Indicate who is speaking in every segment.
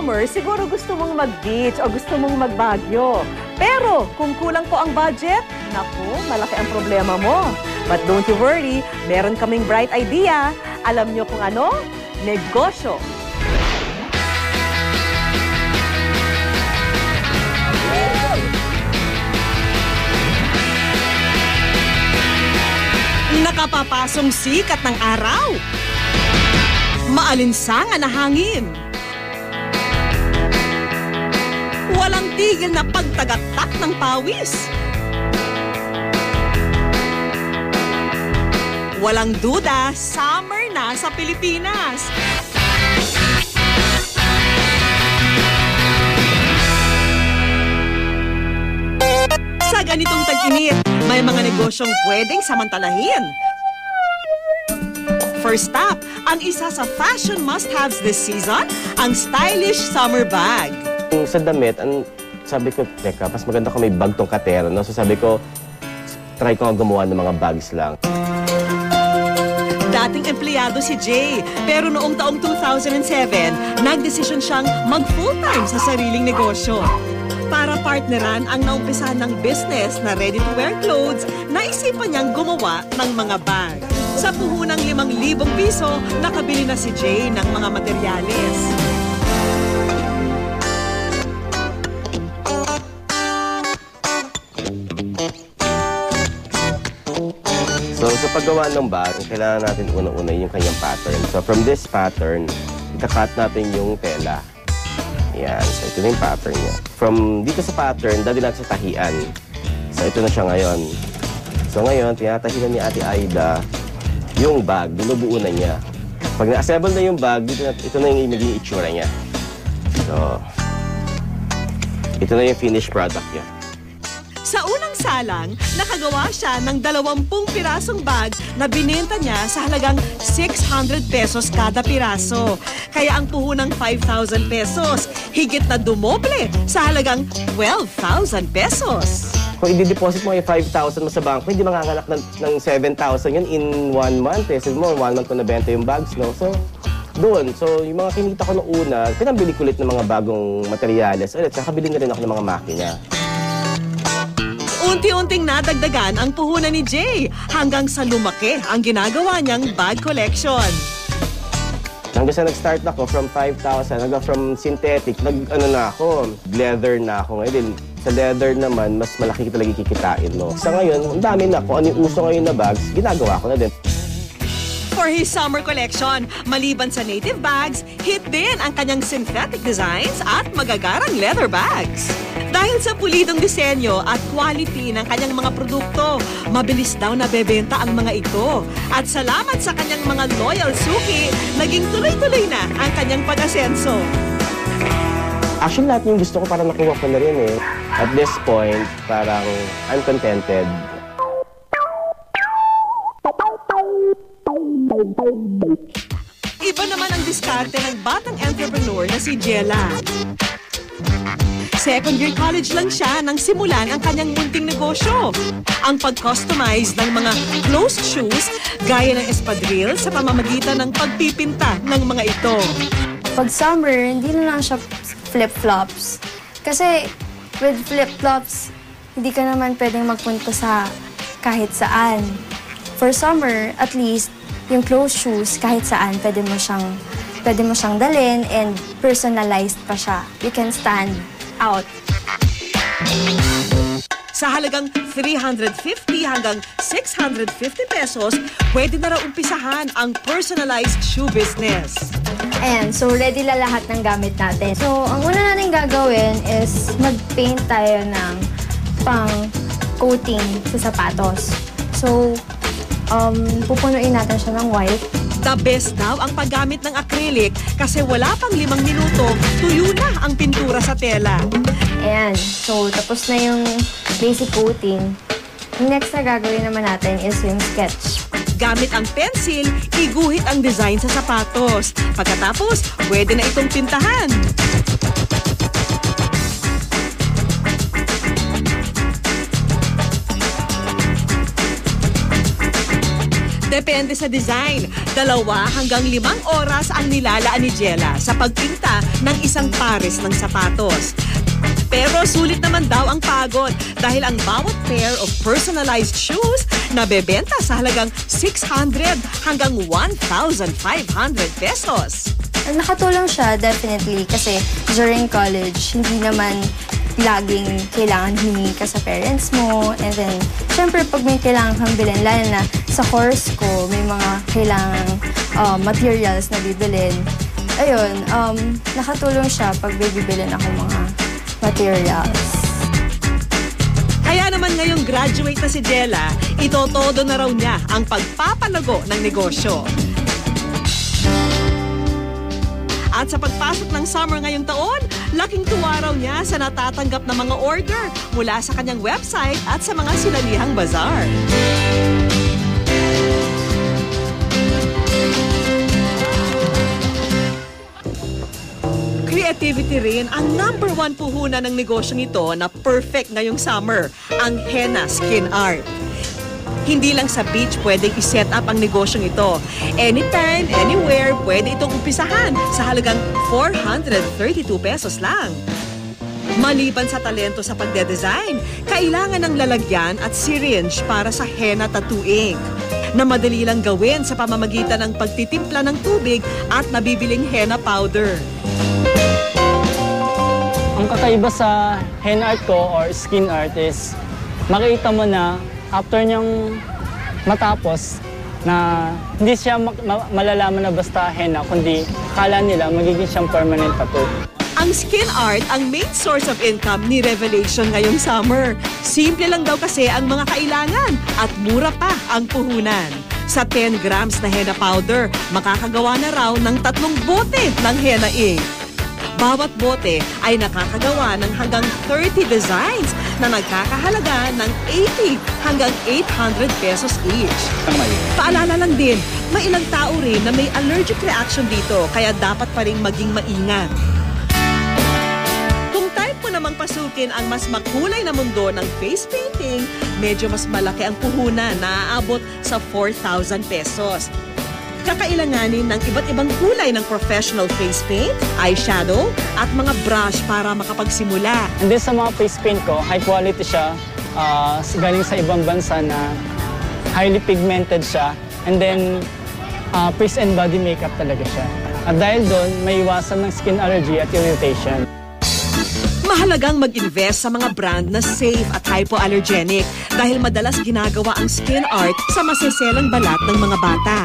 Speaker 1: summer, siguro gusto mong mag-beach o gusto mong mag-Baguio. Pero kung kulang po ang budget, naku, malaki ang problema mo. But don't you worry, meron kaming bright idea. Alam nyo kung ano? Negosyo.
Speaker 2: Nakapapasong sikat ng araw. Maalinsangan na hangin. Walang tigil na pagtagaktak ng pawis. Walang duda, summer na sa Pilipinas. Sa ganitong tag-init, may mga negosyong pwedeng samantalahin. First up, ang isa sa fashion must-haves this season, ang stylish summer bag.
Speaker 3: Sa damit, sabi ko, teka, mas maganda kung may bag tong katero, no? So sabi ko, try ko gumawa ng mga bags lang.
Speaker 2: Dating empleyado si Jay, pero noong taong 2007, nagdesisyon siyang mag-full-time sa sariling negosyo. Para partneran ang naumpisahan ng business na ready-to-wear clothes, naisipan niyang gumawa ng mga bag. Sa puhunang 5,000 piso, nakabili na si Jay ng mga materyales.
Speaker 3: So sa paggawa ng bag, kailangan natin unang-una yung kanyang pattern. So from this pattern, ika-cut natin yung tela. Yan, so ito na yung pattern niya. From dito sa pattern, dali natin sa tahian. So ito na siya ngayon. So ngayon, tinatahilan ni Ate Aida yung bag, binubuo na niya. Pag na-assemble na yung bag, ito na yung magiging itsura niya. So, ito na yung finished product niya.
Speaker 2: Sa unang salang, nakagawa siya ng 20 pirasong bag na binenta niya sa halagang 600 pesos kada piraso. Kaya ang puhunang 5,000 pesos, higit na dumoble sa halagang 12,000 pesos.
Speaker 3: Kung i-deposit mo yung 5,000 mo sa bangko, hindi manganganak ng 7,000 yun in 1 month. Eh. Sabi mo, 1 month ko nabenta yung bags, no? So, doon. So, yung mga kinita ko noong una, pinambili ko ulit ng mga bagong materyales. Ulit, kakabili na rin ako ng mga makina.
Speaker 2: Unti-unting nadagdagan ang puhunan ni Jay hanggang sa lumaki ang ginagawa niyang bag collection.
Speaker 3: Hanggang sa nag-start ako from 5,000, hanggang from synthetic, na ako, leather na ako ngayon. Sa leather naman, mas malaki talaga kikitain, no? Sa ngayon, ang dami na. Kung ano yung uso ngayon na bags, ginagawa ko na din.
Speaker 2: For his summer collection, maliban sa native bags, hit din ang kanyang synthetic designs at magagarang leather bags. Dahil sa pulidong disenyo at quality ng kanyang mga produkto, mabilis daw nabebenta ang mga ito. At salamat sa kanyang mga loyal suki, naging tuloy-tuloy na ang kanyang pag-asenso.
Speaker 3: Actually, lahat yung gusto ko parang nakuha ko na rin eh. At this point, parang I'm contented.
Speaker 2: Iba naman ang diskarte ng batang entrepreneur na si Jella. Second year college lang siya nang simulan ang kanyang munting negosyo. Ang pag-customize ng mga closed shoes gaya ng espadrille sa pamamagitan ng pagpipinta ng mga ito.
Speaker 4: Pag summer, hindi na lang siya flip-flops. Kasi with flip-flops, hindi ka naman pwedeng magpunta sa kahit saan. For summer, at least, yung closed shoes, kahit saan, pwede mo siyang dalhin and personalized pa siya. You can stand out.
Speaker 2: Sa halagang 350 hanggang 650 pesos, pwede na raw umpisahan ang personalized shoe business.
Speaker 4: Ayan, so ready na lahat ng gamit natin. So, ang una natin gagawin is mag-paint tayo ng pang-coating sa sapatos. So, pupunuin natin siya ng white.
Speaker 2: The best daw ang paggamit ng acrylic kasi wala pang 5 minuto, tuyo na ang pintura sa tela.
Speaker 4: Ayan, so tapos na yung basic coating. Yung next na gagawin naman natin is yung sketch.
Speaker 2: Gamit ang pencil, iguhit ang design sa sapatos. Pagkatapos, pwede na itong pintahan. Depende sa design. 2 hanggang 5 oras ang nilalaan ni Jella sa pagpinta ng isang pares ng sapatos. Pero sulit naman daw ang pagod dahil ang bawat pair of personalized shoes nabebenta sa halagang 600 hanggang 1,500 pesos.
Speaker 4: Nakatulong siya, definitely, kasi during college, hindi naman laging kailangan humingi ka sa parents mo. And then, syempre, pag may kailangan kang bilhin, lalo na sa course ko, may mga kailangan materials na bibilin. Ayun, nakatulong siya pag bibilin ako mga materials.
Speaker 2: Kaya naman ngayong graduate na si Jella, itotodo na raw niya ang pagpapalago ng negosyo. At sa pagpasok ng summer ngayong taon, laking tuwa raw niya sa natatanggap na mga order mula sa kanyang website at sa mga sinalihang bazaar. Creativity rin ang #1 puhunan ng negosyong ito na perfect ngayong summer, ang henna skin art. Hindi lang sa beach pwedeng i-set up ang negosyong ito. Anytime, anywhere, pwede itong umpisahan sa halagang 432 pesos lang. Maliban sa talento sa pagde-design, kailangan ng lalagyan at syringe para sa henna tattooing, na madali lang gawin sa pamamagitan ng pagtitimpla ng tubig at nabibiling henna powder.
Speaker 5: Ang kakaiba sa henna art ko or skin art is makita mo na after niyang matapos na hindi siya malalaman na basta henna, kundi akala nila magiging siyang permanent tattoo.
Speaker 2: Ang skin art ang main source of income ni Revelation ngayong summer. Simple lang daw kasi ang mga kailangan at mura pa ang puhunan. Sa 10 grams na henna powder, makakagawa na raw ng 3 bote ng henna ink. Bawat bote ay nakakagawa ng hanggang 30 designs na nagkakahalaga ng 80 hanggang 800 pesos each. Paalala lang din, may ilang tao rin na may allergic reaction dito, kaya dapat pa rin maging maingat. Kung type mo namang pasukin ang mas makulay na mundo ng face painting, medyo mas malaki ang puhunan na aabot sa 4,000 pesos. Kakailanganin ng iba't ibang kulay ng professional face paint, eyeshadow, at mga brush para makapagsimula.
Speaker 5: And then sa mga face paint ko, high quality siya, galing sa ibang bansa na highly pigmented siya. And then, face and body makeup talaga siya. At dahil doon, may iwasan ng skin allergy at irritation.
Speaker 2: Mahalagang mag-invest sa mga brand na safe at hypoallergenic dahil madalas ginagawa ang skin art sa maseselang balat ng mga bata.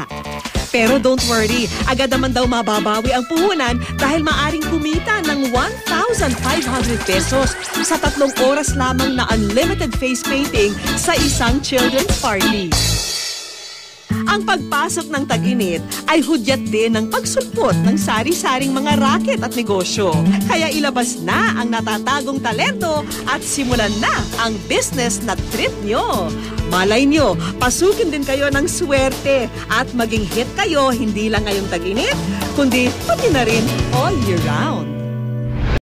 Speaker 2: Pero don't worry, agad naman daw mababawi ang puhunan dahil maaring kumita ng 1,500 pesos sa 3 oras lamang na unlimited face painting sa isang children's party. Ang pagpasok ng tag-init ay hudyat din ng pagsulpot ng sari-saring mga raket at negosyo. Kaya ilabas na ang natatagong talento at simulan na ang business na trip nyo. Malay nyo, pasukin din kayo ng swerte at maging hit kayo hindi lang ngayong tag-init, kundi pati na rin all year round.